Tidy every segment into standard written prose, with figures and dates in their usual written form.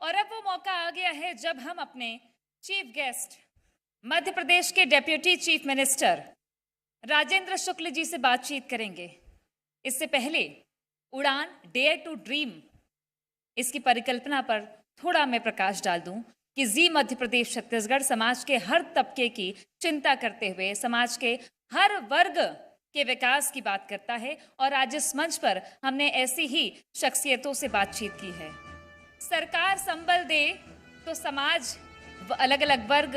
और अब वो मौका आ गया है जब हम अपने चीफ गेस्ट मध्य प्रदेश के deputy chief minister Rajendra Shukla ji से बातचीत करेंगे। इससे पहले उड़ान डेयर टू ड्रीम इसकी परिकल्पना पर थोड़ा मैं प्रकाश डाल दूं कि जी मध्य प्रदेश छत्तीसगढ़ समाज के हर तबके की चिंता करते हुए समाज के हर वर्ग के विकास की बात करता है और आज इस मंच पर हमने ऐसी ही शख्सियतों से बातचीत की है। सरकार संबल दे तो समाज अलग अलग वर्ग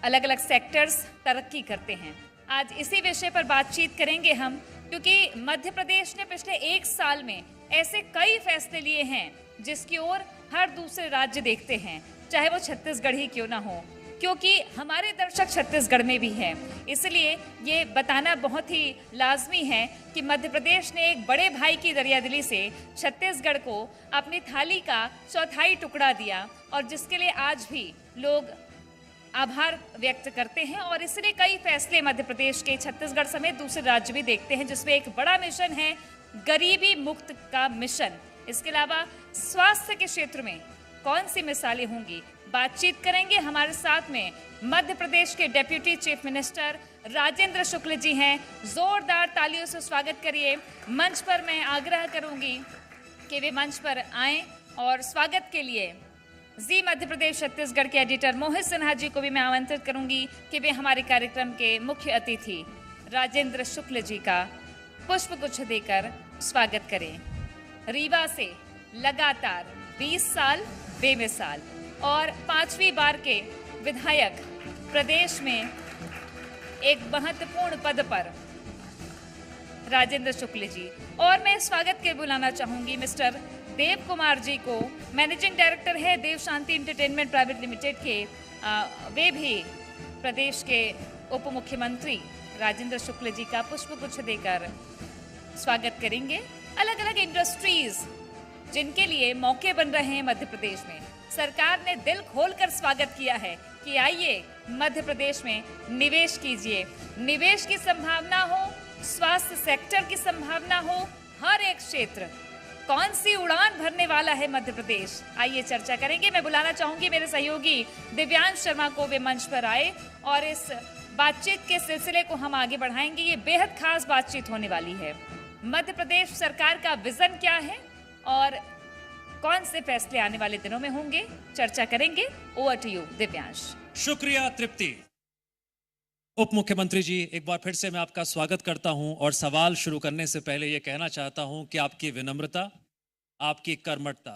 अलग अलग सेक्टर्स तरक्की करते हैं। आज इसी विषय पर बातचीत करेंगे हम, क्योंकि मध्य प्रदेश ने पिछले एक साल में ऐसे कई फैसले लिए हैं जिसकी ओर हर दूसरे राज्य देखते हैं, चाहे वो छत्तीसगढ़ ही क्यों ना हो, क्योंकि हमारे दर्शक छत्तीसगढ़ में भी हैं। इसलिए ये बताना बहुत ही लाजमी है कि मध्य प्रदेश ने एक बड़े भाई की दरियादिली से छत्तीसगढ़ को अपनी थाली का चौथाई टुकड़ा दिया और जिसके लिए आज भी लोग आभार व्यक्त करते हैं। और इसलिए कई फैसले मध्य प्रदेश के छत्तीसगढ़ समेत दूसरे राज्य भी देखते हैं, जिसमें एक बड़ा मिशन है गरीबी मुक्त का मिशन। इसके अलावा स्वास्थ्य के क्षेत्र में कौन सी मिसालें होंगी, बातचीत करेंगे। हमारे साथ में मध्य प्रदेश के deputy chief minister Rajendra Shukla ji हैं। जोरदार तालियों से स्वागत करिए। मंच पर मैं आग्रह करूंगी कि वे मंच पर आएं और स्वागत के लिए जी मध्य प्रदेश छत्तीसगढ़ के एडिटर मोहित सिन्हा जी को भी मैं आमंत्रित करूंगी कि वे हमारे कार्यक्रम के मुख्य अतिथि राजेंद्र शुक्ल जी का पुष्प गुच्छ देकर स्वागत करें। रीवा से लगातार 20 साल बेमिसाल और 5वीं बार के विधायक, प्रदेश में एक महत्वपूर्ण पद पर राजेंद्र शुक्ल जी। और मैं स्वागत के बुलाना चाहूंगी मिस्टर देव कुमार जी को, मैनेजिंग डायरेक्टर है देव शांति एंटरटेनमेंट प्राइवेट लिमिटेड के। वे भी प्रदेश के उप मुख्यमंत्री राजेंद्र शुक्ल जी का पुष्पगुच्छ देकर स्वागत करेंगे। अलग अलग इंडस्ट्रीज जिनके लिए मौके बन रहे हैं मध्य प्रदेश में, सरकार ने दिल खोलकर स्वागत किया है कि आइए मध्य प्रदेश में निवेश कीजिए। निवेश की संभावना हो, स्वास्थ्य सेक्टर की संभावना हो, हर एक क्षेत्र कौन सी उड़ान भरने वाला है मध्य प्रदेश, आइए चर्चा करेंगे। मैं बुलाना चाहूंगी मेरे सहयोगी दिव्यांश शर्मा को, वे मंच पर आए और इस बातचीत के सिलसिले को हम आगे बढ़ाएंगे। ये बेहद खास बातचीत होने वाली है। मध्य प्रदेश सरकार का विजन क्या है और कौन से फैसले आने वाले दिनों में होंगे, चर्चा करेंगे। Over to you Divyansh. शुक्रिया तृप्ति। उप मुख्यमंत्री जी, एक बार फिर से मैं आपका स्वागत करता हूं और सवाल शुरू करने से पहले यह कहना चाहता हूं कि आपकी विनम्रता, आपकी कर्मठता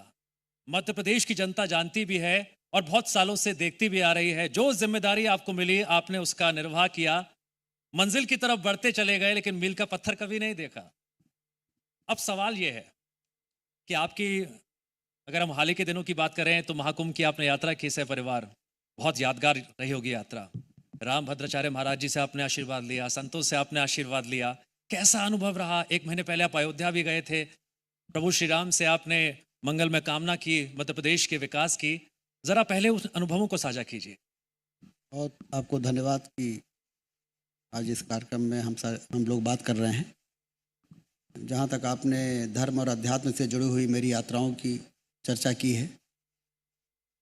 मध्य प्रदेश की जनता जानती भी है और बहुत सालों से देखती भी आ रही है। जो जिम्मेदारी आपको मिली आपने उसका निर्वाह किया, मंजिल की तरफ बढ़ते चले गए, लेकिन मील का पत्थर कभी नहीं देखा। अब सवाल यह है कि आपकी, अगर हम हाल ही के दिनों की बात करें तो महाकुंभ की आपने यात्रा की, सह परिवार, बहुत यादगार रही होगी यात्रा। राम भद्राचार्य महाराज जी से आपने आशीर्वाद लिया, संतों से आपने आशीर्वाद लिया, कैसा अनुभव रहा? 1 महीने पहले आप अयोध्या भी गए थे, प्रभु श्री राम से आपने मंगल में कामना की, मध्य प्रदेश के विकास की। जरा पहले उस अनुभवों को साझा कीजिए। बहुत आपको धन्यवाद कि आज इस कार्यक्रम में हम लोग बात कर रहे हैं। जहाँ तक आपने धर्म और अध्यात्म से जुड़ी हुई मेरी यात्राओं की चर्चा की है,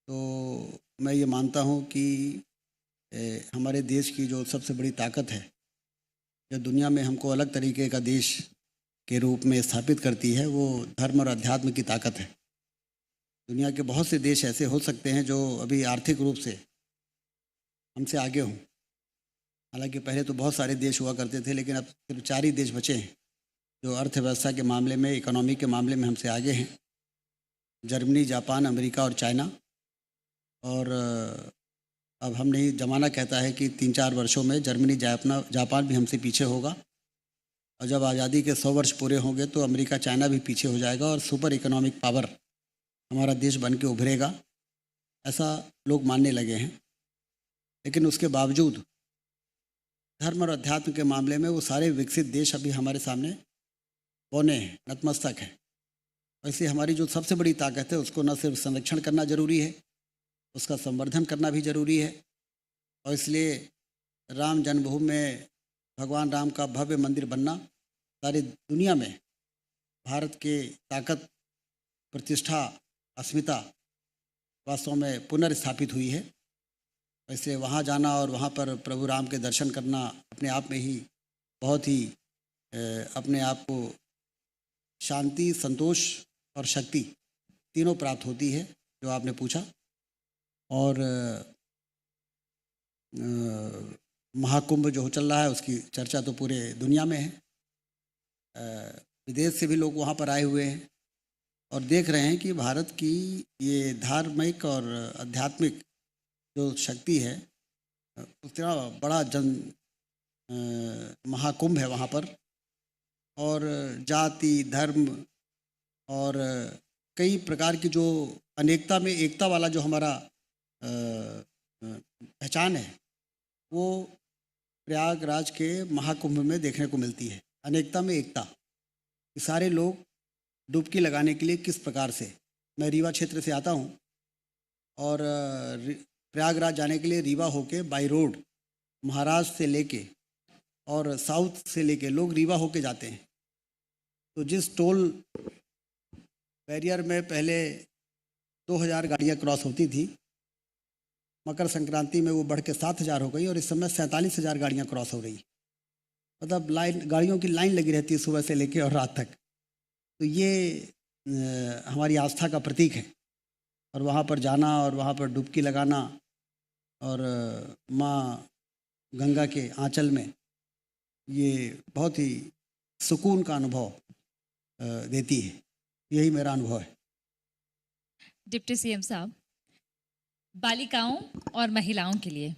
तो मैं ये मानता हूँ कि हमारे देश की जो सबसे बड़ी ताकत है, जो दुनिया में हमको अलग तरीके का देश के रूप में स्थापित करती है, वो धर्म और अध्यात्म की ताकत है। दुनिया के बहुत से देश ऐसे हो सकते हैं जो अभी आर्थिक रूप से हमसे आगे हों। हालांकि पहले तो बहुत सारे देश हुआ करते थे, लेकिन अब सिर्फ 4 ही देश बचे हैं जो अर्थव्यवस्था के मामले में, इकोनॉमी के मामले में हमसे आगे हैं। जर्मनी, जापान, अमेरिका और चाइना। और अब हम नहीं, ज़माना कहता है कि 3-4 वर्षों में जर्मनी, जापान भी हमसे पीछे होगा, और जब आज़ादी के 100 वर्ष पूरे होंगे तो अमेरिका, चाइना भी पीछे हो जाएगा और सुपर इकोनॉमिक पावर हमारा देश बन के उभरेगा, ऐसा लोग मानने लगे हैं। लेकिन उसके बावजूद धर्म और अध्यात्म के मामले में वो सारे विकसित देश अभी हमारे सामने बौने हैं, नतमस्तक हैं। वैसे हमारी जो सबसे बड़ी ताकत है उसको न सिर्फ संरक्षण करना जरूरी है, उसका संवर्धन करना भी जरूरी है। और इसलिए राम जन्मभूमि में भगवान राम का भव्य मंदिर बनना सारी दुनिया में भारत के ताकत, प्रतिष्ठा, अस्मिता वास्तव में पुनर्स्थापित हुई है। वैसे वहाँ जाना और वहाँ पर प्रभु राम के दर्शन करना अपने आप में ही बहुत ही अपने आप को शांति, संतोष और शक्ति तीनों प्राप्त होती है, जो आपने पूछा। और महाकुंभ जो चल रहा है उसकी चर्चा तो पूरे दुनिया में है। विदेश से भी लोग वहाँ पर आए हुए हैं और देख रहे हैं कि भारत की ये धार्मिक और आध्यात्मिक जो शक्ति है, उतना बड़ा महाकुंभ है वहाँ पर। और जाति, धर्म और कई प्रकार की जो अनेकता में एकता वाला जो हमारा पहचान है, वो प्रयागराज के महाकुंभ में देखने को मिलती है। अनेकता में एकता, ये सारे लोग डुबकी लगाने के लिए किस प्रकार से, मैं रीवा क्षेत्र से आता हूँ और प्रयागराज जाने के लिए रीवा होके बाई रोड महाराष्ट्र से लेके और साउथ से लेके लोग रीवा होके जाते हैं। तो जिस टोल बैरियर में पहले 2000 गाड़ियाँ क्रॉस होती थी, मकर संक्रांति में वो बढ़ के 7000 हो गई और इस समय 47,000 गाड़ियाँ क्रॉस हो रही। मतलब गाड़ियों की लाइन लगी रहती है सुबह से लेके और रात तक। तो ये हमारी आस्था का प्रतीक है। और वहाँ पर जाना और वहाँ पर डुबकी लगाना और माँ गंगा के आंचल में, ये बहुत ही सुकून का अनुभव देती है। यही मेरा अनुभव है। डिप्टी सीएम साहब, बालिकाओं और महिलाओं के लिए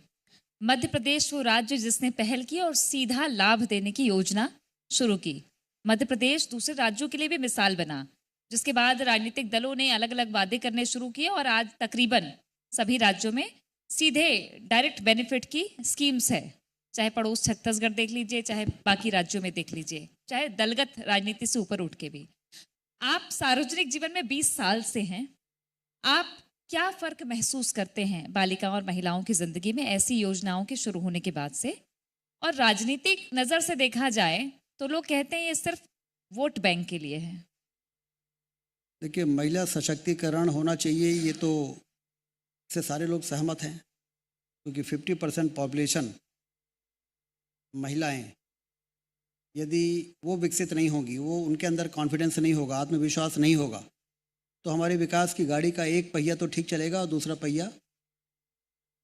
मध्य प्रदेश वो राज्य जिसने पहल की और सीधा लाभ देने की योजना शुरू की। मध्य प्रदेश दूसरे राज्यों के लिए भी मिसाल बना, जिसके बाद राजनीतिक दलों ने अलग अलग वादे करने शुरू किए और आज तकरीबन सभी राज्यों में सीधे डायरेक्ट बेनिफिट की स्कीम्स है। चाहे पड़ोस छत्तीसगढ़ देख लीजिए, चाहे बाकी राज्यों में देख लीजिए, चाहे दलगत राजनीति से ऊपर उठ के भी। आप सार्वजनिक जीवन में 20 साल से हैं, आप क्या फर्क महसूस करते हैं बालिकाओं और महिलाओं की जिंदगी में ऐसी योजनाओं के शुरू होने के बाद से? और राजनीतिक नजर से देखा जाए तो लोग कहते हैं ये सिर्फ वोट बैंक के लिए है। देखिए, महिला सशक्तिकरण होना चाहिए, ये तो इससे सारे लोग सहमत हैं, क्योंकि 50% पॉपुलेशन महिलाएं, यदि वो विकसित नहीं होगी, वो उनके अंदर कॉन्फिडेंस नहीं होगा, आत्मविश्वास नहीं होगा, तो हमारे विकास की गाड़ी का एक पहिया तो ठीक चलेगा और दूसरा पहिया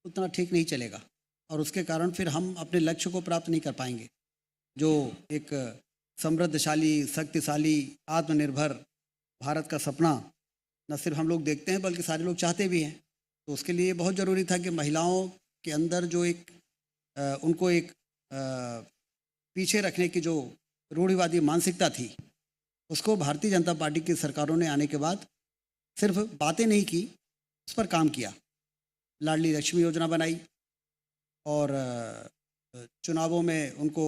उतना ठीक नहीं चलेगा। और उसके कारण फिर हम अपने लक्ष्य को प्राप्त नहीं कर पाएंगे। जो एक समृद्धशाली, शक्तिशाली, आत्मनिर्भर भारत का सपना न सिर्फ हम लोग देखते हैं बल्कि सारे लोग चाहते भी हैं। तो उसके लिए बहुत ज़रूरी था कि महिलाओं के अंदर जो एक उनको एक पीछे रखने की जो रूढ़िवादी मानसिकता थी, उसको भारतीय जनता पार्टी की सरकारों ने आने के बाद सिर्फ बातें नहीं की, उस पर काम किया। लाडली लक्ष्मी योजना बनाई और चुनावों में उनको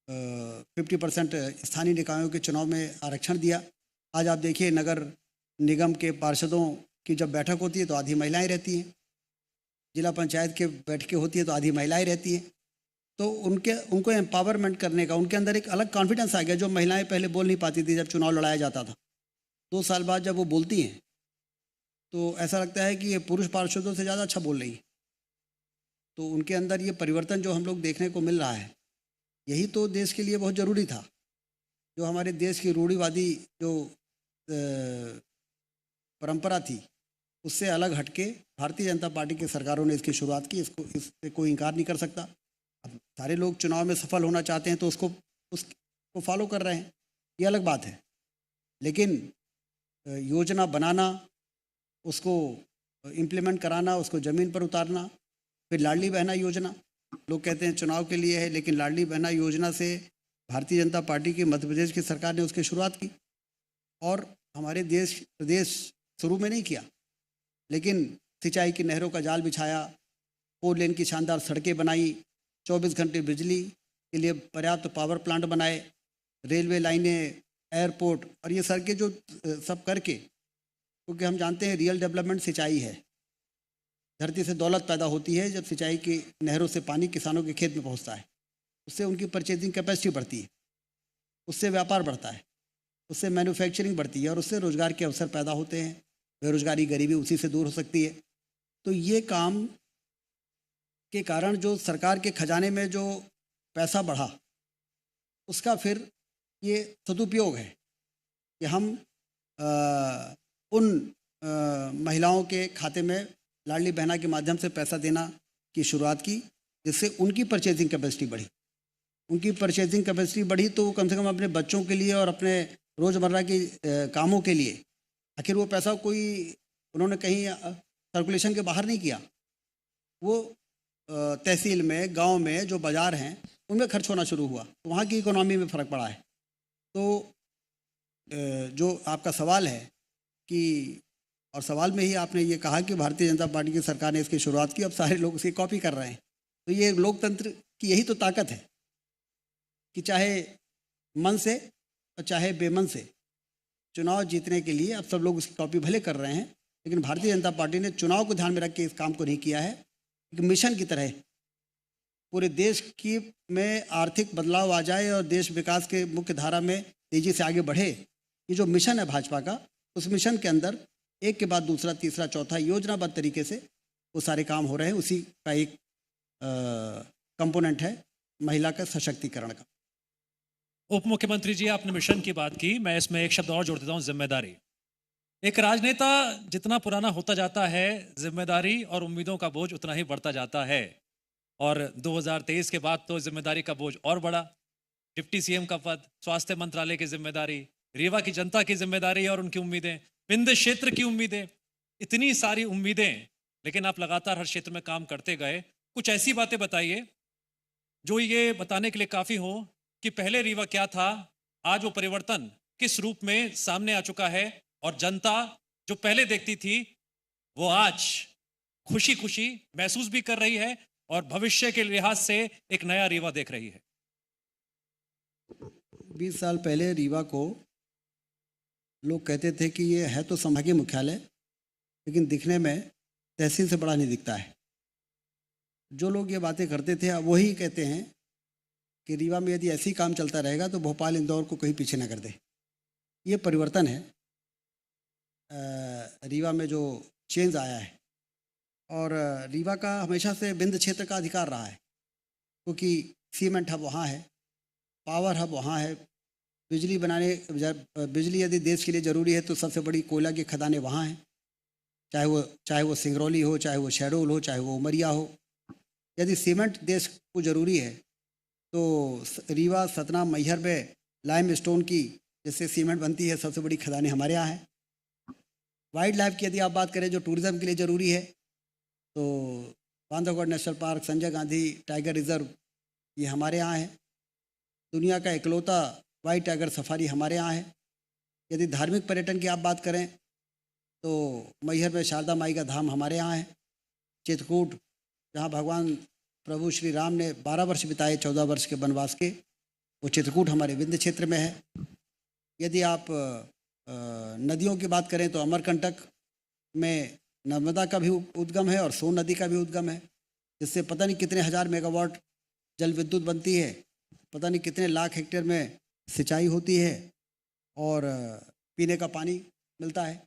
50% स्थानीय निकायों के चुनाव में आरक्षण दिया। आज आप देखिए, नगर निगम के पार्षदों की जब बैठक होती है तो आधी महिलाएं रहती हैं, जिला पंचायत के बैठकें होती है तो आधी महिलाएं रहती हैं। तो उनको एम्पावरमेंट करने का उनके अंदर एक अलग कॉन्फिडेंस आ गया, जो महिलाएं पहले बोल नहीं पाती थी जब चुनाव लड़ाया जाता था। 2 साल बाद जब वो बोलती हैं तो ऐसा लगता है कि ये पुरुष पार्षदों से ज़्यादा अच्छा बोल रही है। तो उनके अंदर ये परिवर्तन जो हम लोग देखने को मिल रहा है, यही तो देश के लिए बहुत ज़रूरी था। जो हमारे देश की रूढ़िवादी जो परंपरा थी, उससे अलग हटके भारतीय जनता पार्टी की सरकारों ने इसकी शुरुआत की। इससे कोई इनकार नहीं कर सकता। अब सारे लोग चुनाव में सफल होना चाहते हैं तो उसको फॉलो कर रहे हैं, ये अलग बात है। लेकिन योजना बनाना, उसको इम्प्लीमेंट कराना, उसको ज़मीन पर उतारना, फिर लाडली बहना योजना, लोग कहते हैं चुनाव के लिए है, लेकिन लाडली बहना योजना से भारतीय जनता पार्टी की मध्य प्रदेश की सरकार ने उसकी शुरुआत की। और हमारे प्रदेश शुरू में नहीं किया, लेकिन सिंचाई की नहरों का जाल बिछाया, 4 लेन की शानदार सड़कें बनाई, 24 घंटे बिजली के लिए पर्याप्त पावर प्लांट बनाए, रेलवे लाइनें, एयरपोर्ट, और ये सड़कें जो सब करके, क्योंकि हम जानते हैं रियल डेवलपमेंट सिंचाई है। धरती से दौलत पैदा होती है जब सिंचाई की नहरों से पानी किसानों के खेत में पहुंचता है। उससे उनकी परचेजिंग कैपेसिटी बढ़ती है, उससे व्यापार बढ़ता है, उससे मैन्युफैक्चरिंग बढ़ती है और उससे रोज़गार के अवसर पैदा होते हैं। बेरोजगारी गरीबी उसी से दूर हो सकती है। तो ये काम के कारण जो सरकार के खजाने में जो पैसा बढ़ा, उसका फिर ये सदुपयोग है कि हम उन महिलाओं के खाते में लाडली बहना के माध्यम से पैसा देना की शुरुआत की, जिससे उनकी परचेजिंग कैपेसिटी बढ़ी। उनकी परचेजिंग कैपेसिटी बढ़ी तो वो कम से कम अपने बच्चों के लिए और अपने रोज़मर्रा के कामों के लिए, आखिर वो पैसा कोई उन्होंने कहीं सर्कुलेशन के बाहर नहीं किया, वो तहसील में, गांव में जो बाज़ार हैं उनमें खर्च होना शुरू हुआ, तो वहाँ की इकोनॉमी में फ़र्क पड़ा है। तो जो आपका सवाल है कि, और सवाल में ही आपने ये कहा कि भारतीय जनता पार्टी की सरकार ने इसकी शुरुआत की, अब सारे लोग उसकी कॉपी कर रहे हैं। तो ये लोकतंत्र की यही तो ताकत है कि चाहे मन से और चाहे बेमन से चुनाव जीतने के लिए अब सब लोग उसकी कॉपी भले कर रहे हैं, लेकिन भारतीय जनता पार्टी ने चुनाव को ध्यान में रख के इस काम को नहीं किया है। एक मिशन की तरह पूरे देश की में आर्थिक बदलाव आ जाए और देश विकास के मुख्य धारा में तेजी से आगे बढ़े, ये जो मिशन है भाजपा का, उस मिशन के अंदर एक के बाद दूसरा, तीसरा, चौथा योजनाबद्ध तरीके से वो सारे काम हो रहे हैं। उसी का एक कंपोनेंट है महिला का सशक्तिकरण का। उप मुख्यमंत्री जी, आपने मिशन की बात की, मैं इसमें एक शब्द और जोड़ देता हूं, जिम्मेदारी। एक राजनेता जितना पुराना होता जाता है, जिम्मेदारी और उम्मीदों का बोझ उतना ही बढ़ता जाता है। और 2023 के बाद तो जिम्मेदारी का बोझ और बढ़ा। डिप्टी सीएम का पद, स्वास्थ्य मंत्रालय की जिम्मेदारी, रीवा की जनता की जिम्मेदारी और उनकी उम्मीदें, विंध्य क्षेत्र की उम्मीदें, इतनी सारी उम्मीदें, लेकिन आप लगातार हर क्षेत्र में काम करते गए। कुछ ऐसी बातें बताइए जो ये बताने के लिए काफी हो कि पहले रीवा क्या था, आज वो परिवर्तन किस रूप में सामने आ चुका है, और जनता जो पहले देखती थी वो आज खुशी खुशी महसूस भी कर रही है और भविष्य के लिहाज से एक नया रीवा देख रही है। 20 साल पहले रीवा को लोग कहते थे कि ये है तो संभागीय मुख्यालय, लेकिन दिखने में तहसील से बड़ा नहीं दिखता है। जो लोग ये बातें करते थे अब वही कहते हैं कि रीवा में यदि ऐसी काम चलता रहेगा तो भोपाल, इंदौर को कहीं पीछे न कर दे। ये परिवर्तन है रीवा में जो चेंज आया है। और रीवा का हमेशा से विंध्य क्षेत्र का अधिकार रहा है, क्योंकि सीमेंट हब वहाँ है, पावर हब वहाँ है, बिजली यदि देश के लिए ज़रूरी है तो सबसे बड़ी कोयला की खदानें वहाँ हैं, चाहे वो सिंगरौली हो, चाहे वो शहडोल हो, चाहे वो उमरिया हो। यदि सीमेंट देश को ज़रूरी है तो रीवा, सतना, मैहर में लाइम स्टोन की जिससे सीमेंट बनती है सबसे बड़ी खदानें हमारे यहाँ हैं। वाइल्ड लाइफ की यदि आप बात करें जो टूरिज़्म के लिए ज़रूरी है तो Bandhavgarh national park, Sanjay Gandhi tiger reserve, ये हमारे यहाँ है। दुनिया का इकलौता वाइट टाइगर सफारी हमारे यहाँ है। यदि धार्मिक पर्यटन की आप बात करें तो मैहर में शारदा माई का धाम हमारे यहाँ है। चित्रकूट, जहाँ भगवान प्रभु श्री राम ने 12 वर्ष बिताए 14 वर्ष के वनवास के, वो चित्रकूट हमारे विंध्य क्षेत्र में है। यदि आप नदियों की बात करें तो अमरकंटक में नर्मदा का भी उद्गम है और सोन नदी का भी उद्गम है, जिससे पता नहीं कितने हज़ार मेगावाट जल विद्युत बनती है, पता नहीं कितने लाख हेक्टेयर में सिंचाई होती है और पीने का पानी मिलता है।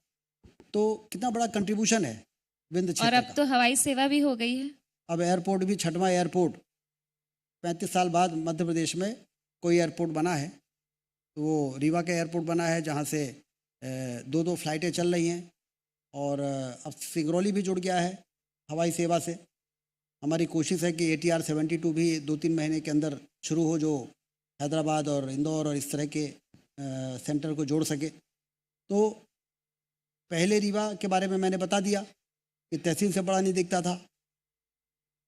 तो कितना बड़ा कंट्रीब्यूशन है विंध्य क्षेत्र और अब का। तो हवाई सेवा भी हो गई है। अब एयरपोर्ट भी, 6वां एयरपोर्ट 35 साल बाद मध्य प्रदेश में कोई एयरपोर्ट बना है, तो वो रीवा का एयरपोर्ट बना है, जहाँ से 2-2 फ्लाइटें चल रही हैं। और अब सिंगरौली भी जुड़ गया है हवाई सेवा से। हमारी कोशिश है कि ATR 72 भी 2-3 महीने के अंदर शुरू हो, जो हैदराबाद और इंदौर और इस तरह के सेंटर को जोड़ सके। तो पहले रीवा के बारे में मैंने बता दिया कि तहसील से बड़ा नहीं दिखता था,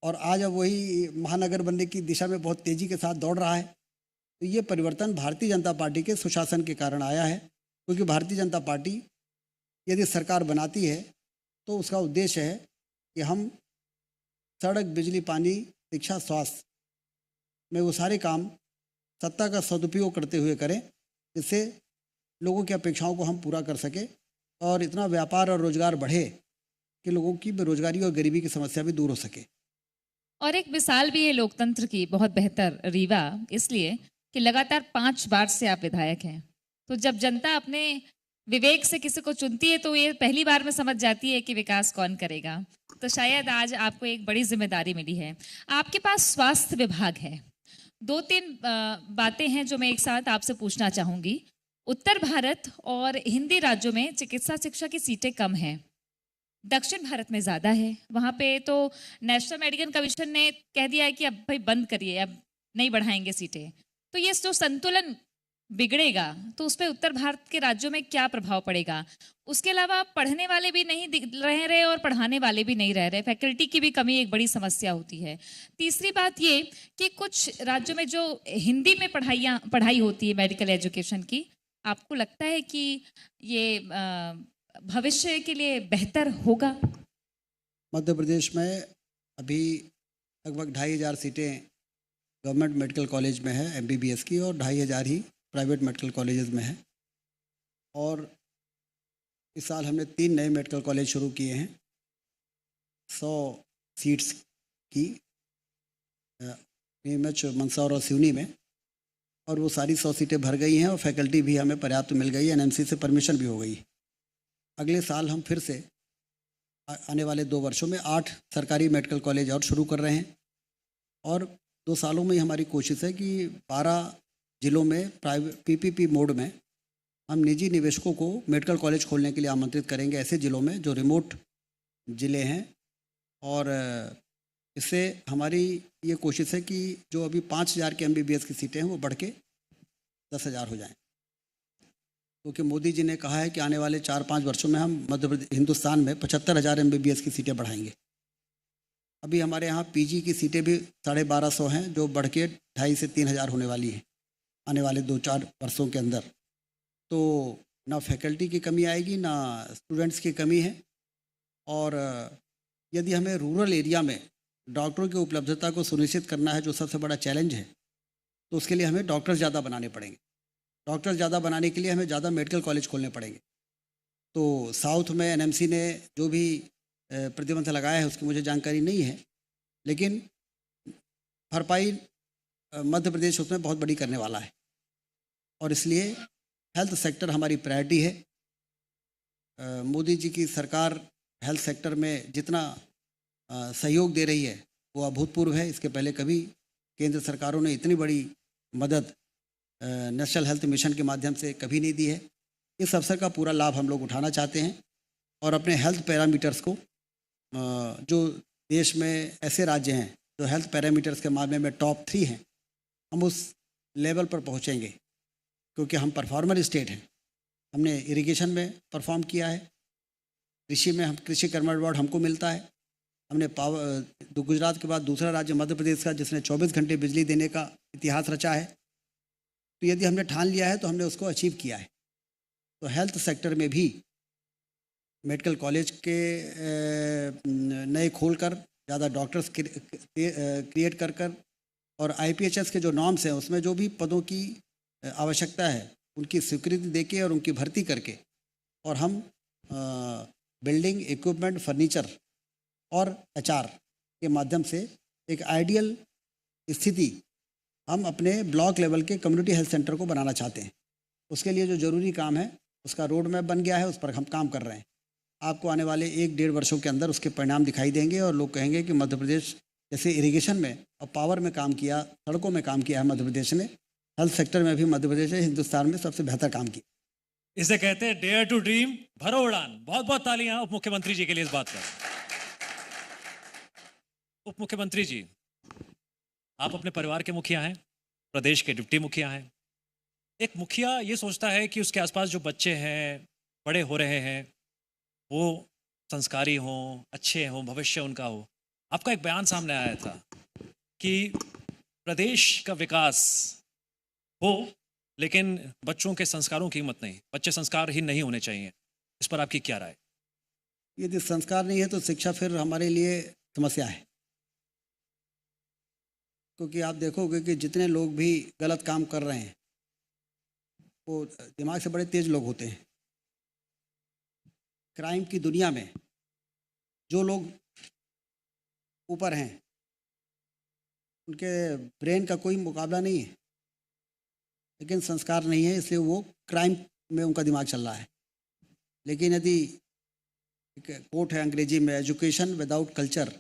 और आज अब वही महानगर बनने की दिशा में बहुत तेज़ी के साथ दौड़ रहा है। तो ये परिवर्तन भारतीय जनता पार्टी के सुशासन के कारण आया है, क्योंकि भारतीय जनता पार्टी यदि सरकार बनाती है तो उसका उद्देश्य है कि हम सड़क, बिजली, पानी, शिक्षा, स्वास्थ्य में वो सारे काम सत्ता का सदुपयोग करते हुए करें, जिससे लोगों की अपेक्षाओं को हम पूरा कर सकें और इतना व्यापार और रोजगार बढ़े कि लोगों की बेरोजगारी और गरीबी की समस्या भी दूर हो सके। और एक मिसाल भी है लोकतंत्र की बहुत बेहतर रीवा, इसलिए कि लगातार 5 बार से आप विधायक हैं। तो जब जनता अपने विवेक से किसी को चुनती है तो ये पहली बार में समझ जाती है कि विकास कौन करेगा। तो शायद आज आपको एक बड़ी जिम्मेदारी मिली है। आपके पास स्वास्थ्य विभाग है। दो तीन बातें हैं जो मैं एक साथ आपसे पूछना चाहूंगी। उत्तर भारत और हिंदी राज्यों में चिकित्सा शिक्षा की सीटें कम हैं, दक्षिण भारत में ज़्यादा है। वहाँ पे तो नेशनल मेडिकल कमीशन ने कह दिया है कि अब भाई बंद करिए, अब नहीं बढ़ाएंगे सीटें। तो ये जो संतुलन बिगड़ेगा तो उस पर उत्तर भारत के राज्यों में क्या प्रभाव पड़ेगा? उसके अलावा पढ़ने वाले भी नहीं रह रहे और पढ़ाने वाले भी नहीं रह रहे, फैकल्टी की भी कमी एक बड़ी समस्या होती है। तीसरी बात ये कि कुछ राज्यों में जो हिंदी में पढ़ाई होती है मेडिकल एजुकेशन की, आपको लगता है कि ये भविष्य के लिए बेहतर होगा? मध्य प्रदेश में अभी लगभग 2,500 सीटें गवर्नमेंट मेडिकल कॉलेज में है MBBS की, और 2,500 ही प्राइवेट मेडिकल कॉलेजेस में है। और इस साल हमने 3 नए मेडिकल कॉलेज शुरू किए हैं 100 सीट्स की, नीमच, मंदसौर और सिवनी में, और वो सारी 100 सीटें भर गई हैं और फैकल्टी भी हमें पर्याप्त मिल गई है। NMC से परमिशन भी हो गई। अगले साल हम फिर से आने वाले 2 वर्षों में 8 सरकारी मेडिकल कॉलेज और शुरू कर रहे हैं, और 2 सालों में ही हमारी कोशिश है कि 12 जिलों में प्राइवेट PPP मोड में हम निजी निवेशकों को मेडिकल कॉलेज खोलने के लिए आमंत्रित करेंगे, ऐसे जिलों में जो रिमोट ज़िले हैं। और इससे हमारी ये कोशिश है कि जो अभी 5,000 के MBBS की सीटें हैं वो बढ़ के 10,000 हो जाएं, क्योंकि मोदी जी ने कहा है कि आने वाले 4-5 वर्षों में हम मध्य प्रदेश हिंदुस्तान में 75,000 MBBS की सीटें बढ़ाएंगे। अभी हमारे यहाँ PG की सीटें भी 1,250 हैं, जो बढ़ के 2,500 से 3,000 होने वाली हैं आने वाले 2-4 वर्षों के अंदर। तो ना फैकल्टी की कमी आएगी, ना स्टूडेंट्स की कमी है। और यदि हमें रूरल एरिया में डॉक्टरों की उपलब्धता को सुनिश्चित करना है, जो सबसे बड़ा चैलेंज है, तो उसके लिए हमें डॉक्टर्स ज़्यादा बनाने पड़ेंगे। डॉक्टर्स ज़्यादा बनाने के लिए हमें ज़्यादा मेडिकल कॉलेज खोलने पड़ेंगे। तो साउथ में NMC ने जो भी प्रतिबंध लगाया है उसकी मुझे जानकारी नहीं है, लेकिन भरपाई मध्य प्रदेश उसमें बहुत बड़ी करने वाला है, और इसलिए हेल्थ सेक्टर हमारी प्रायोरिटी है। मोदी जी की सरकार हेल्थ सेक्टर में जितना सहयोग दे रही है वो अभूतपूर्व है। इसके पहले कभी केंद्र सरकारों ने इतनी बड़ी मदद नेशनल हेल्थ मिशन के माध्यम से कभी नहीं दी है। इस अवसर का पूरा लाभ हम लोग उठाना चाहते हैं, और अपने हेल्थ पैरामीटर्स को, जो देश में ऐसे राज्य हैं जो हेल्थ पैरामीटर्स के मामले में टॉप 3 हैं, हम उस लेवल पर पहुंचेंगे, क्योंकि हम परफॉर्मर स्टेट हैं। हमने इरिगेशन में परफॉर्म किया है, कृषि में हम कृषि कर्मण अवार्ड हमको मिलता है। हमने गुजरात के बाद दूसरा राज्य मध्य प्रदेश का जिसने 24 घंटे बिजली देने का इतिहास रचा है। तो यदि हमने ठान लिया है तो हमने उसको अचीव किया है। तो हेल्थ सेक्टर में भी मेडिकल कॉलेज के नए खोलकर, ज़्यादा डॉक्टर्स क्रिएट कर और IPHS के जो नॉर्म्स हैं उसमें जो भी पदों की आवश्यकता है उनकी स्वीकृति देके और उनकी भर्ती करके, और हम बिल्डिंग, इक्विपमेंट, फर्नीचर और HR के माध्यम से एक आइडियल स्थिति हम अपने ब्लॉक लेवल के कम्युनिटी हेल्थ सेंटर को बनाना चाहते हैं। उसके लिए जो ज़रूरी काम है उसका रोड मैप बन गया है, उस पर हम काम कर रहे हैं। आपको आने वाले 1-1.5 वर्षों के अंदर उसके परिणाम दिखाई देंगे, और लोग कहेंगे कि मध्य प्रदेश जैसे इरिगेशन में और पावर में काम किया, सड़कों में काम किया है मध्य प्रदेश ने, हेल्थ सेक्टर में भी मध्य प्रदेश ने हिंदुस्तान में सबसे बेहतर काम किया। इसे कहते हैं डेयर टू ड्रीम, भरो उड़ान। बहुत बहुत तालियां उप मुख्यमंत्री जी के लिए इस बात पर। उप मुख्यमंत्री जी, आप अपने परिवार के मुखिया हैं, प्रदेश के डिप्टी मुखिया हैं। एक मुखिया ये सोचता है कि उसके आसपास जो बच्चे हैं, बड़े हो रहे हैं, वो संस्कारी हों, अच्छे हों, भविष्य उनका हो। आपका एक बयान सामने आया था कि प्रदेश का विकास हो, लेकिन बच्चों के संस्कारों की कीमत नहीं, बच्चे संस्कारहीन नहीं होने चाहिए। इस पर आपकी क्या राय? यदि संस्कार नहीं है तो शिक्षा फिर हमारे लिए समस्या है, क्योंकि आप देखोगे कि जितने लोग भी गलत काम कर रहे हैं वो दिमाग से बड़े तेज लोग होते हैं। क्राइम की दुनिया में जो लोग ऊपर हैं उनके ब्रेन का कोई मुकाबला नहीं है, लेकिन संस्कार नहीं है, इसलिए वो क्राइम में उनका दिमाग चल रहा है। लेकिन यदि एक कोट है अंग्रेजी में, education without culture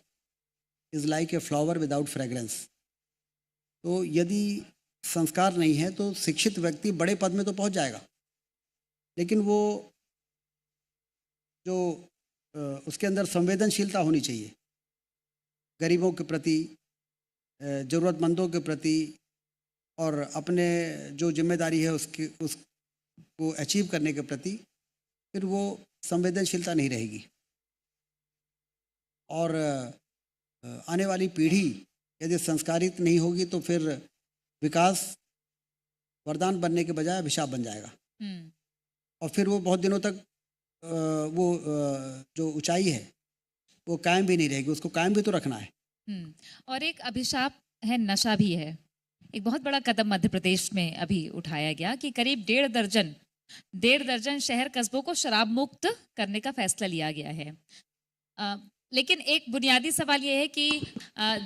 is like a flower without fragrance. तो यदि संस्कार नहीं है तो शिक्षित व्यक्ति बड़े पद में तो पहुंच जाएगा, लेकिन वो जो उसके अंदर संवेदनशीलता होनी चाहिए गरीबों के प्रति, ज़रूरतमंदों के प्रति, और अपने जो जिम्मेदारी है उसको अचीव करने के प्रति, फिर वो संवेदनशीलता नहीं रहेगी। और आने वाली पीढ़ी यदि संस्कारित नहीं होगी तो फिर विकास वरदान बनने के बजाय अभिशाप बन जाएगा। और फिर वो बहुत दिनों तक वो जो ऊंचाई है वो कायम भी नहीं रहेगी, उसको कायम भी तो रखना है। और एक अभिशाप है, नशा भी है। एक बहुत बड़ा कदम मध्य प्रदेश में अभी उठाया गया कि करीब 1.5 दर्जन शहर कस्बों को शराब मुक्त करने का फैसला लिया गया है। लेकिन एक बुनियादी सवाल ये है कि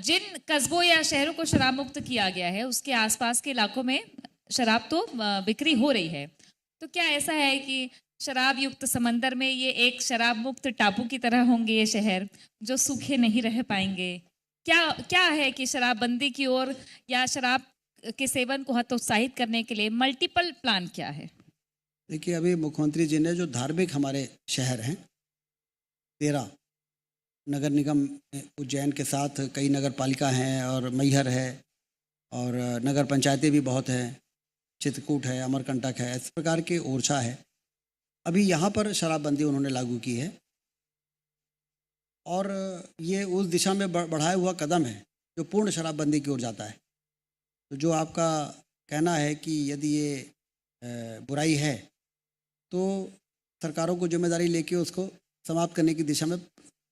जिन कस्बों या शहरों को शराब मुक्त किया गया है उसके आसपास के इलाकों में शराब तो बिक्री हो रही है। तो क्या ऐसा है कि शराब युक्त समंदर में ये एक शराब मुक्त टापू की तरह होंगे ये शहर, जो सूखे नहीं रह पाएंगे? क्या है कि शराबबंदी की ओर या शराब के सेवन को हतोत्साहित करने के लिए मल्टीपल प्लान क्या है? देखिए, अभी मुख्यमंत्री जी ने जो धार्मिक हमारे शहर हैं 13 नगर निगम, उज्जैन के साथ कई नगर पालिका हैं और मैहर है, और नगर पंचायतें भी बहुत हैं, चित्रकूट है, अमरकंटक है, इस प्रकार के ओरछा है। अभी यहाँ पर शराबबंदी उन्होंने लागू की है और ये उस दिशा में बढ़ाया हुआ कदम है जो पूर्ण शराबबंदी की ओर जाता है। तो जो आपका कहना है कि यदि ये बुराई है तो सरकारों को जिम्मेदारी लेके उसको समाप्त करने की दिशा में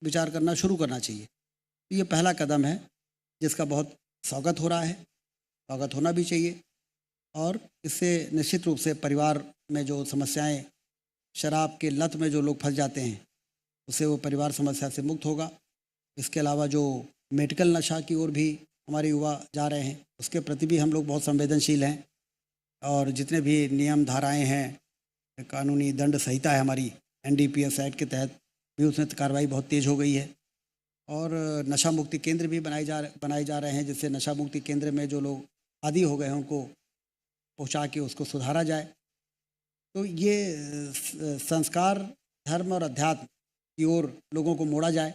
विचार करना शुरू करना चाहिए। तो ये पहला कदम है जिसका बहुत स्वागत हो रहा है, स्वागत होना भी चाहिए। और इससे निश्चित रूप से परिवार में जो समस्याएं, शराब के लत में जो लोग फंस जाते हैं, उससे वो परिवार समस्या से मुक्त होगा। इसके अलावा जो मेडिकल नशा की ओर भी हमारे युवा जा रहे हैं, उसके प्रति भी हम लोग बहुत संवेदनशील हैं। और जितने भी नियम, धाराएं हैं, कानूनी दंड संहिता है हमारी NDPS एक्ट के तहत भी, उसमें कार्रवाई बहुत तेज़ हो गई है। और नशा मुक्ति केंद्र भी बनाए जा रहे हैं, जिससे नशा मुक्ति केंद्र में जो लोग आदी हो गए हैं उनको पहुंचा के उसको सुधारा जाए। तो ये संस्कार, धर्म और अध्यात्म की ओर लोगों को मोड़ा जाए,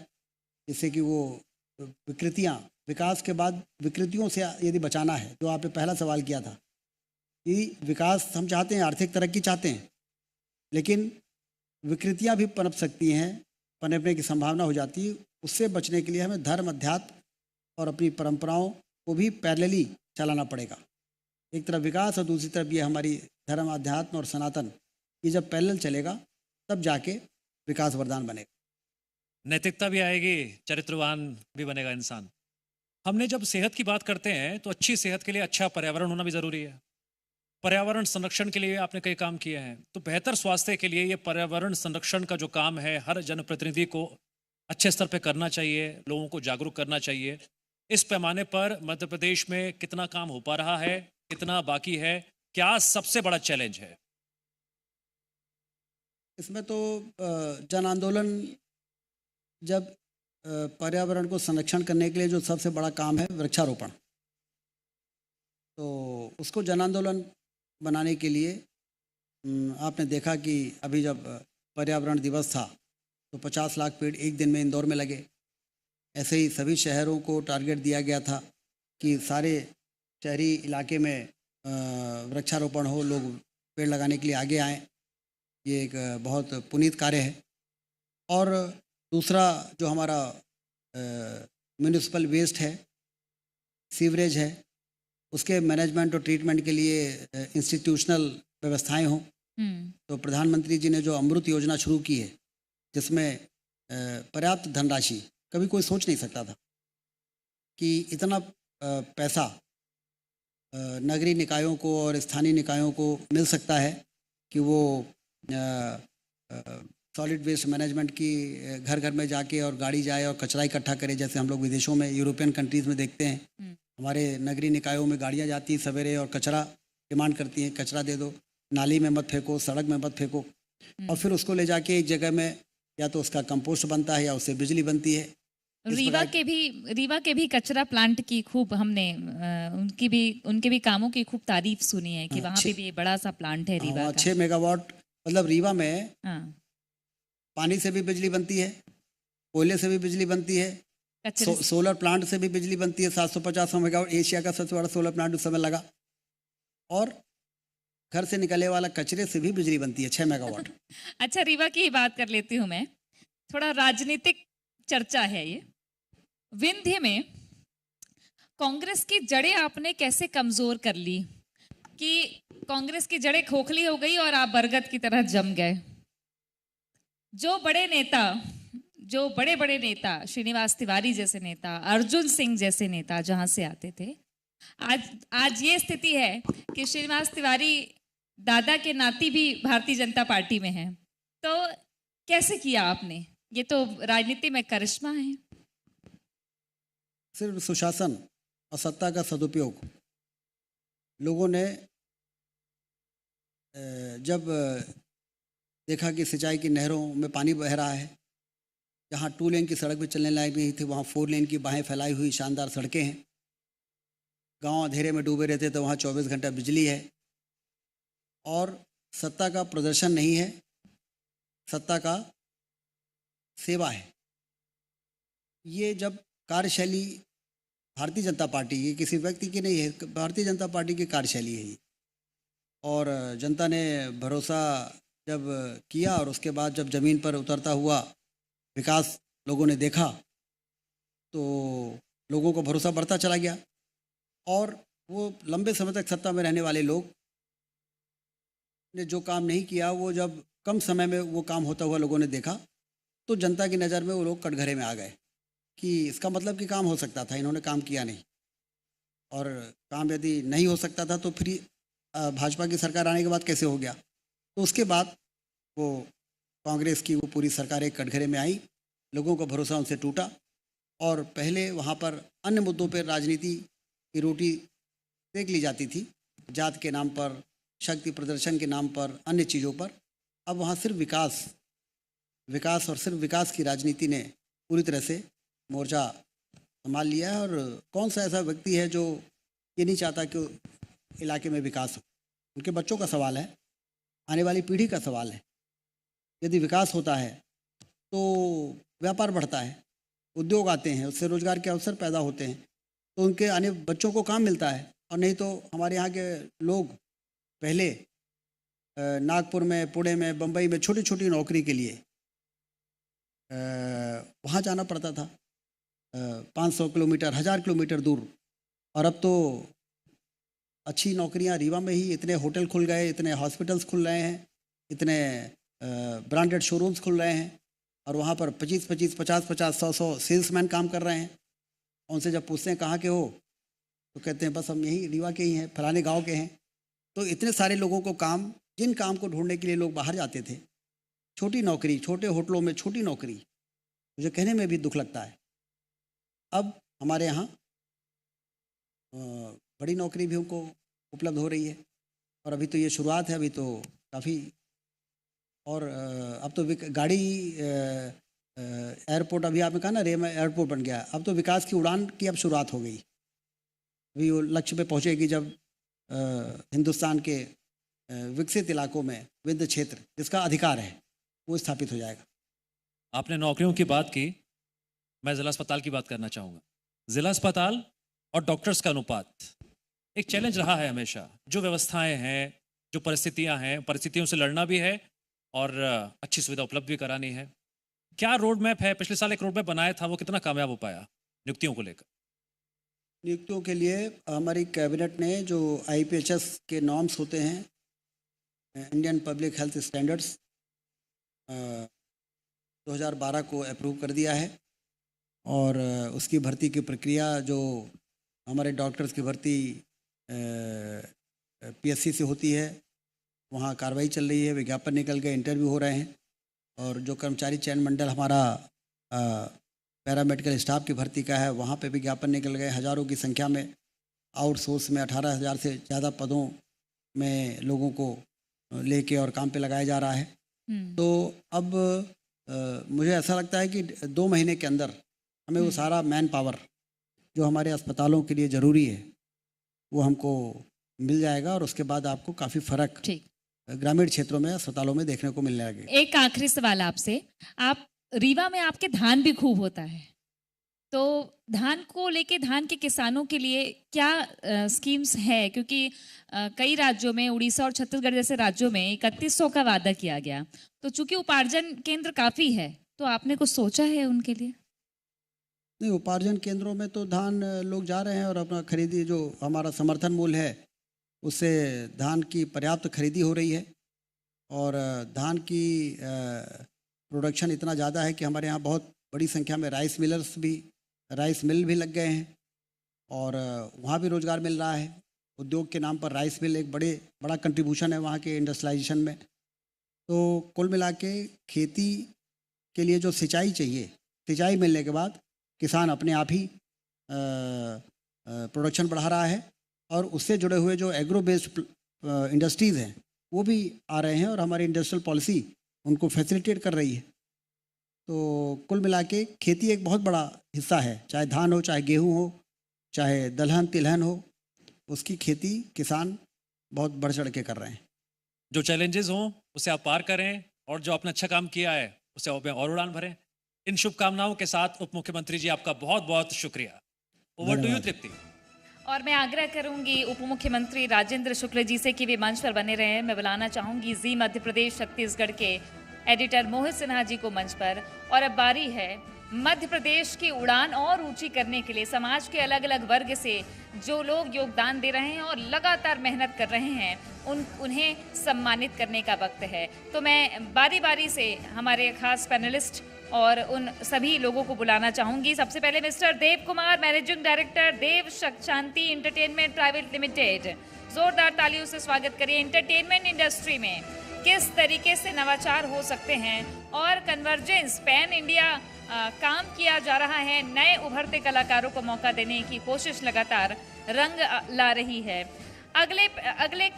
जिससे कि वो विकृतियाँ, विकास के बाद विकृतियों से यदि बचाना है, जो आपने पहला सवाल किया था कि विकास हम चाहते हैं, आर्थिक तरक्की चाहते हैं, लेकिन विकृतियाँ भी पनप सकती हैं, पनपने की संभावना हो जाती है। उससे बचने के लिए हमें धर्म, अध्यात्म और अपनी परंपराओं को भी पैरेलली चलाना पड़ेगा। एक तरफ विकास और दूसरी तरफ ये हमारी धर्म, अध्यात्म और सनातन, ये जब पैरेलल चलेगा तब जाके विकास वरदान बनेगा। नैतिकता भी आएगी, चरित्रवान भी बनेगा इंसान। हमने जब सेहत की बात करते हैं तो अच्छी सेहत के लिए अच्छा पर्यावरण होना भी ज़रूरी है। पर्यावरण संरक्षण के लिए आपने कई काम किए हैं, तो बेहतर स्वास्थ्य के लिए ये पर्यावरण संरक्षण का जो काम है हर जनप्रतिनिधि को अच्छे स्तर पे करना चाहिए, लोगों को जागरूक करना चाहिए। इस पैमाने पर मध्य प्रदेश में कितना काम हो पा रहा है, कितना बाकी है, क्या सबसे बड़ा चैलेंज है? इसमें तो जन आंदोलन, जब पर्यावरण को संरक्षण करने के लिए जो सबसे बड़ा काम है वृक्षारोपण, तो उसको जन आंदोलन बनाने के लिए आपने देखा कि अभी जब पर्यावरण दिवस था तो 50 लाख पेड़ एक दिन में इंदौर में लगे। ऐसे ही सभी शहरों को टारगेट दिया गया था कि सारे शहरी इलाके में वृक्षारोपण हो, लोग पेड़ लगाने के लिए आगे आएँ। ये एक बहुत पुनीत कार्य है। और दूसरा जो हमारा म्यूनिसिपल वेस्ट है, सीवरेज है, उसके मैनेजमेंट और ट्रीटमेंट के लिए इंस्टीट्यूशनल व्यवस्थाएं हों। तो प्रधानमंत्री जी ने जो अमृत योजना शुरू की है, जिसमें पर्याप्त धनराशि, कभी कोई सोच नहीं सकता था कि इतना पैसा नगरीय निकायों को और स्थानीय निकायों को मिल सकता है कि वो सॉलिड वेस्ट मैनेजमेंट की घर घर में जाके और गाड़ी जाए और कचरा इकट्ठा करे, जैसे हम लोग विदेशों में, यूरोपियन कंट्रीज़ में देखते हैं। हमारे नगरीय निकायों में गाड़ियाँ जाती हैं सवेरे और कचरा डिमांड करती हैं, कचरा दे दो, नाली में मत फेंको, सड़क में मत फेंको। और फिर उसको ले जाके एक जगह में या तो उसका कंपोस्ट बनता है या उससे बिजली बनती है। इस रीवा प्रकार के भी कचरा प्लांट की खूब हमने उनके भी कामों की खूब तारीफ सुनी है कि वहां पे भी बड़ा सा प्लांट है रीवा वहाँ का। 6 मेगावाट, मतलब रीवा में हाँ, पानी से भी बिजली बनती है, कोयले से भी बिजली बनती है, कचरे सोलर प्लांट से भी बिजली बनती है। 750 मेगावाट एशिया का सबसे बड़ा सोलर प्लांट उस समय लगा। और घर से निकलने वाला कचरे से भी बिजली बनती है 6 मेगावाट। अच्छा, रीवा की ही बात कर लेती हूँ मैं। थोड़ा राजनीतिक चर्चा है ये। विंध्य में कांग्रेस की जड़ें आपने कैसे कमजोर कर ली कि कांग्रेस की जड़ें खोखली हो गई और आप बरगद की तरह जम गए? जो बड़े बड़े नेता, श्रीनिवास तिवारी जैसे नेता, अर्जुन सिंह जैसे नेता जहां से आते थे, आज ये स्थिति है कि श्रीनिवास तिवारी दादा के नाती भी भारतीय जनता पार्टी में हैं। तो कैसे किया आपने? ये तो राजनीति में करिश्मा है। सिर्फ सुशासन और सत्ता का सदुपयोग। लोगों ने जब देखा कि सिंचाई की नहरों में पानी बह रहा है, जहाँ 2 लेन की सड़क भी चलने लायक नहीं थी वहाँ 4 लेन की बाहें फैलाई हुई शानदार सड़कें हैं। गांव अंधेरे में डूबे रहते तो वहाँ 24 घंटा बिजली है। और सत्ता का प्रदर्शन नहीं है, सत्ता का सेवा है। ये जब कार्यशैली भारतीय जनता पार्टी, ये किसी व्यक्ति की नहीं है, भारतीय जनता पार्टी की कार्यशैली है ये। और जनता ने भरोसा जब किया और उसके बाद जब ज़मीन पर उतरता हुआ विकास लोगों ने देखा तो लोगों को भरोसा बढ़ता चला गया। और वो लंबे समय तक सत्ता में रहने वाले लोग ने जो काम नहीं किया, वो जब कम समय में वो काम होता हुआ लोगों ने देखा तो जनता की नज़र में वो लोग कटघरे में आ गए कि इसका मतलब कि काम हो सकता था, इन्होंने काम किया नहीं। और काम यदि नहीं हो सकता था तो फिर भाजपा की सरकार आने के बाद कैसे हो गया? तो उसके बाद वो कांग्रेस की वो पूरी सरकार एक कटघरे में आई, लोगों का भरोसा उनसे टूटा। और पहले वहाँ पर अन्य मुद्दों पर राजनीति की रोटी सेक ली जाती थी, जात के नाम पर, शक्ति प्रदर्शन के नाम पर, अन्य चीज़ों पर। अब वहाँ सिर्फ विकास और सिर्फ विकास की राजनीति ने पूरी तरह से मोर्चा संभाल लिया है। और कौन सा ऐसा व्यक्ति है जो ये नहीं चाहता कि इलाके में विकास हो? उनके बच्चों का सवाल है, आने वाली पीढ़ी का सवाल है। यदि विकास होता है तो व्यापार बढ़ता है, उद्योग आते हैं, उससे रोजगार के अवसर पैदा होते हैं, तो उनके आने बच्चों को काम मिलता है। और नहीं तो हमारे यहाँ के लोग पहले नागपुर में, पुणे में, बम्बई में छोटी छोटी नौकरी के लिए वहाँ जाना पड़ता था, 500 किलोमीटर, 1000 किलोमीटर दूर। और अब तो अच्छी नौकरियाँ रीवा में ही, इतने होटल खुल गए, इतने हॉस्पिटल्स खुल रहे हैं, इतने ब्रांडेड शोरूम्स खुल रहे हैं। और वहाँ पर 25-25, 50-50, 100-100 सेल्समैन काम कर रहे हैं। उनसे जब पूछते हैं कहाँ के हो तो कहते हैं बस हम यही रीवा के ही हैं, फलाने गांव के हैं। तो इतने सारे लोगों को काम, जिन काम को ढूंढने के लिए लोग बाहर जाते थे, छोटी नौकरी, छोटे होटलों में छोटी नौकरी, मुझे कहने में भी दुख लगता है। अब हमारे यहाँ बड़ी नौकरी भी उनको उपलब्ध हो रही है। और अभी तो ये शुरुआत है, अभी तो काफ़ी। और अब तो गाड़ी एयरपोर्ट, अभी आपने कहा ना रेम एयरपोर्ट बन गया, अब तो विकास की उड़ान की अब शुरुआत हो गई। अभी वो लक्ष्य पे पहुँचेगी जब हिंदुस्तान के विकसित इलाकों में विंध्य क्षेत्र जिसका अधिकार है वो स्थापित हो जाएगा। आपने नौकरियों की बात की, मैं जिला अस्पताल की बात करना चाहूँगा। जिला अस्पताल और डॉक्टर्स का अनुपात एक चैलेंज रहा है हमेशा। जो व्यवस्थाएं हैं, जो परिस्थितियां हैं, परिस्थितियों से लड़ना भी है और अच्छी सुविधा उपलब्ध भी करानी है। क्या रोड मैप है? पिछले साल एक रोड मैप बनाया था, वो कितना कामयाब हो पाया नियुक्तियों को लेकर? नियुक्तियों के लिए हमारी कैबिनेट ने जो IPHS के नॉर्म्स होते हैं, इंडियन पब्लिक हेल्थ स्टैंडर्ड्स, 2012 को अप्रूव कर दिया है। और उसकी भर्ती की प्रक्रिया, जो हमारे डॉक्टर्स की भर्ती PSC से होती है, वहाँ कार्रवाई चल रही है, विज्ञापन निकल गए, इंटरव्यू हो रहे हैं। और जो कर्मचारी चयन मंडल हमारा पैरामेडिकल स्टाफ की भर्ती का है, वहाँ पे विज्ञापन निकल गए। हज़ारों की संख्या में आउटसोर्स में 18,000 से ज़्यादा पदों में लोगों को लेके और काम पे लगाया जा रहा है। तो अब मुझे ऐसा लगता है कि 2 महीने के अंदर हमें वो सारा मैन पावर जो हमारे अस्पतालों के लिए ज़रूरी है वो हमको मिल जाएगा, और उसके बाद आपको काफ़ी फ़र्क ठीक। ग्रामीण क्षेत्रों में अस्पतालों में देखने को मिलने लगे। एक आखिरी सवाल आपसे, आप रीवा में आपके धान भी खूब होता है, तो धान को लेके, धान के किसानों के लिए क्या स्कीम्स है? क्योंकि कई राज्यों में, उड़ीसा और छत्तीसगढ़ जैसे राज्यों में 3100 का वादा किया गया, तो चूंकि उपार्जन केंद्र काफी है, तो आपने कुछ सोचा है उनके लिए? नहीं, उपार्जन केंद्रों में तो धान लोग जा रहे हैं और अपना खरीदी, जो हमारा समर्थन मूल्य है उससे धान की पर्याप्त खरीदी हो रही है, और धान की प्रोडक्शन इतना ज़्यादा है कि हमारे यहाँ बहुत बड़ी संख्या में राइस मिल भी लग गए हैं, और वहाँ भी रोज़गार मिल रहा है। उद्योग के नाम पर राइस मिल एक बड़ा कंट्रीब्यूशन है वहाँ के इंडस्ट्रियलाइजेशन में। तो कुल मिला के खेती के लिए जो सिंचाई चाहिए, सिंचाई मिलने के बाद किसान अपने आप ही प्रोडक्शन बढ़ा रहा है, और उससे जुड़े हुए जो एग्रो बेस्ड इंडस्ट्रीज़ हैं वो भी आ रहे हैं, और हमारी इंडस्ट्रियल पॉलिसी उनको फैसिलिटेट कर रही है। तो कुल मिला के खेती एक बहुत बड़ा हिस्सा है, चाहे धान हो, चाहे गेहूं हो, चाहे दलहन तिलहन हो, उसकी खेती किसान बहुत बढ़ चढ़ के कर रहे हैं। जो चैलेंजेस हों उसे आप पार करें, और जो आपने अच्छा काम किया है उसे और उड़ान भरें। इन शुभकामनाओं के साथ उप मुख्यमंत्री जी आपका बहुत बहुत शुक्रिया। ओवर टू यू तृप्ति। और मैं आग्रह करूंगी उप मुख्यमंत्री राजेंद्र शुक्ल जी से कि वे मंच पर बने रहें। मैं बुलाना चाहूंगी जी मध्य प्रदेश छत्तीसगढ़ के एडिटर मोहित सिन्हा जी को मंच पर। और अब बारी है मध्य प्रदेश की उड़ान और ऊंची करने के लिए समाज के अलग अलग वर्ग से जो लोग योगदान दे रहे हैं और लगातार मेहनत कर रहे हैं, उन्हें सम्मानित करने का वक्त है। तो मैं बारी बारी से हमारे खास पैनलिस्ट और उन सभी लोगों को बुलाना चाहूंगी। सबसे पहले mister Dev Kumar, managing director देव शांति एंटरटेनमेंट प्राइवेट लिमिटेड। जोरदार तालियों से स्वागत करिए। एंटरटेनमेंट इंडस्ट्री में किस तरीके से नवाचार हो सकते हैं और कन्वर्जेंस पैन इंडिया काम किया जा रहा है, नए उभरते कलाकारों को मौका देने की कोशिश लगातार रंग ला रही है। अगले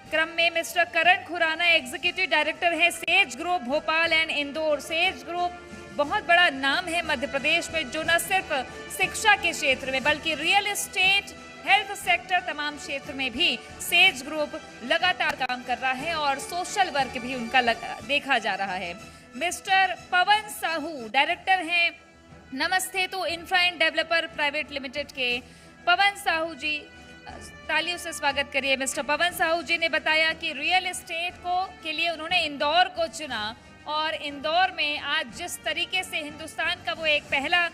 क्रम में मिस्टर करण खुराना, एग्जीक्यूटिव डायरेक्टर है says group Bhopal and Indore. Says group बहुत बड़ा नाम है मध्य प्रदेश में, जो न सिर्फ शिक्षा के क्षेत्र में बल्कि रियल एस्टेट, हेल्थ सेक्टर, तमाम क्षेत्र में भी सेज ग्रुप लगातार काम कर रहा है और सोशल वर्क भी उनका देखा जा रहा है। मिस्टर पवन साहू, डायरेक्टर हैं नमस्ते तो infra end developer private limited के। पवन साहू जी, तालियों से स्वागत करिए। मिस्टर पवन साहू जी ने बताया कि रियल एस्टेट के लिए उन्होंने इंदौर को चुना, और इंदौर में आज जिस तरीके से हिंदुस्तान का वो एक पहला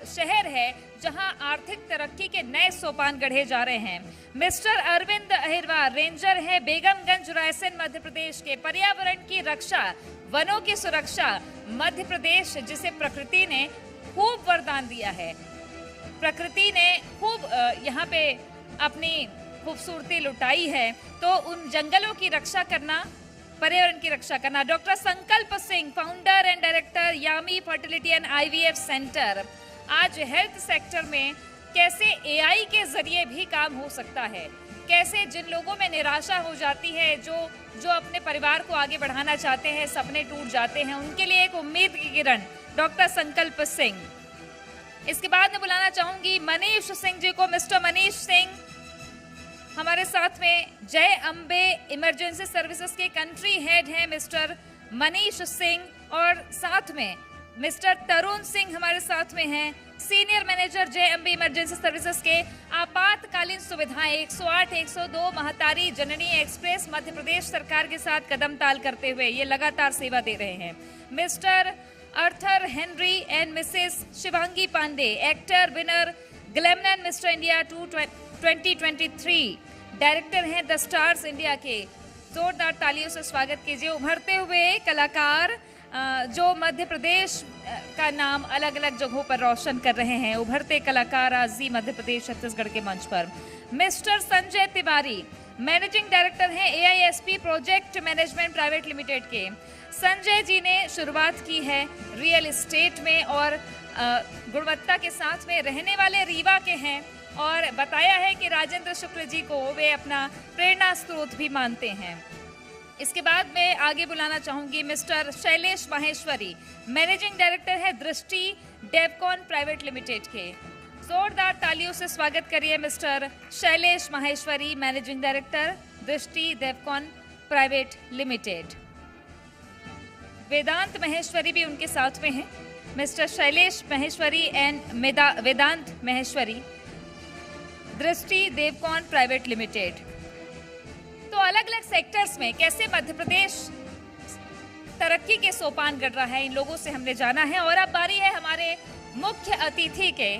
शहर है जहां आर्थिक तरक्की के नए सोपान गढ़े जा रहे हैं। मिस्टर अरविंद अहिरवार, रेंजर है बेगमगंज रायसेन मध्य प्रदेश के। पर्यावरण की रक्षा, वनों की सुरक्षा, मध्य प्रदेश जिसे प्रकृति ने खूब वरदान दिया है, प्रकृति ने खूब यहाँ पे अपनी खूबसूरती लुटाई है, तो उन जंगलों की रक्षा करना, पर्यावरण की रक्षा करना। Doctor Sankalp Singh, founder and director Yami fertility and IVF centre. आज हेल्थ सेक्टर में कैसे AI के जरिए भी काम हो सकता है, कैसे जिन लोगों में निराशा हो जाती है, जो अपने परिवार को आगे बढ़ाना चाहते हैं, सपने टूट जाते हैं, उनके लिए एक उम्मीद की किरण डॉक्टर संकल्प सिंह। इसके बाद मैं बुलाना चाहूंगी मनीष सिंह जी को। मिस्टर मनीष सिंह हमारे साथ में जय अम्बे इमरजेंसी सर्विसेज के कंट्री हेड हैं मिस्टर मनीष सिंह, और साथ में मिस्टर तरुण सिंह हमारे साथ में हैं, सीनियर मैनेजर जय अम्बे इमरजेंसी सर्विसेज के। आपातकालीन सुविधाएं 108, 102 महतारी जननी एक्सप्रेस मध्य प्रदेश सरकार के साथ कदम ताल करते हुए ये लगातार सेवा दे रहे हैं। Mister Arthur Henry and missus Shivangi Pandey, actor winner ग्लैमनन मिस्टर इंडिया 2023, डायरेक्टर हैं द स्टार्स इंडिया के। जोरदार तालियों से स्वागत कीजिए उभरते हुए कलाकार जो मध्य प्रदेश का नाम अलग अलग जगहों पर रोशन कर रहे हैं। उभरते कलाकार आज जी मध्य प्रदेश छत्तीसगढ़ के मंच पर। Mister Sanjay Tiwari, managing director हैं AISP project management private limited के। संजय जी ने शुरुआत की है रियल एस्टेट में और गुणवत्ता के साथ में रहने वाले रीवा के हैं, और बताया है कि राजेंद्र शुक्ल जी को वे अपना प्रेरणा स्रोत भी मानते हैं। इसके बाद मैं आगे बुलाना चाहूंगी mister Shailesh Maheshwari, managing director है दृष्टि डेवकॉन प्राइवेट लिमिटेड के। जोरदार तालियों से स्वागत करिए mister Shailesh Maheshwari, managing director दृष्टि डेवकॉन प्राइवेट लिमिटेड। वेदांत महेश्वरी भी उनके साथ में हैं, मिस्टर शैलेश महेश्वरी एंड वेदांत महेश्वरी, दृष्टि देवकॉन प्राइवेट लिमिटेड। तो अलग अलग सेक्टर्स में कैसे मध्य प्रदेश तरक्की के सोपान गढ़ रहा है, इन लोगों से हमने जाना है। और अब बारी है हमारे मुख्य अतिथि के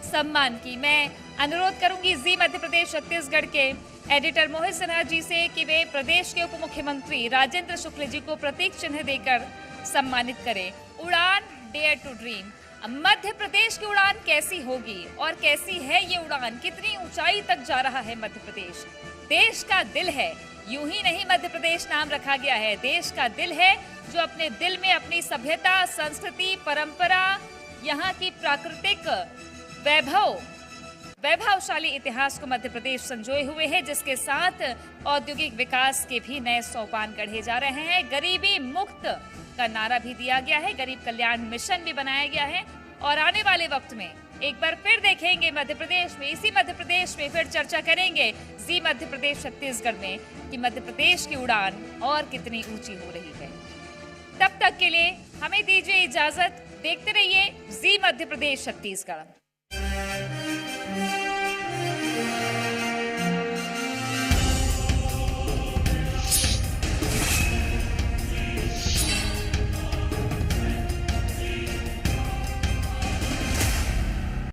सम्मान की। मैं अनुरोध करूंगी जी मध्य प्रदेश छत्तीसगढ़ के एडिटर मोहित सिन्हा जी से कि वे प्रदेश के उप मुख्यमंत्री राजेंद्र शुक्ल जी को प्रतीक चिन्ह देकर सम्मानित करें। उड़ान dare to dream, Madhya Pradesh की उड़ान कैसी होगी और कैसी है ये उड़ान, कितनी ऊंचाई तक जा रहा है मध्य प्रदेश। देश का दिल है, यूं ही नहीं मध्य प्रदेश नाम रखा गया है, देश का दिल है जो अपने दिल में अपनी सभ्यता, संस्कृति, परंपरा, यहाँ की प्राकृतिक वैभवशाली इतिहास को मध्य प्रदेश संजोए हुए है, जिसके साथ औद्योगिक विकास के भी नए सोपान गढ़े जा रहे हैं। गरीबी मुक्त का नारा भी दिया गया है, गरीब कल्याण मिशन भी बनाया गया है। और आने वाले वक्त में एक बार फिर देखेंगे मध्य प्रदेश में, इसी मध्य प्रदेश में फिर चर्चा करेंगे जी मध्य प्रदेश छत्तीसगढ़ में कि मध्य प्रदेश की उड़ान और कितनी ऊंची हो रही है। तब तक के लिए हमें दीजिए इजाजत, देखते रहिए जी मध्य प्रदेश छत्तीसगढ़।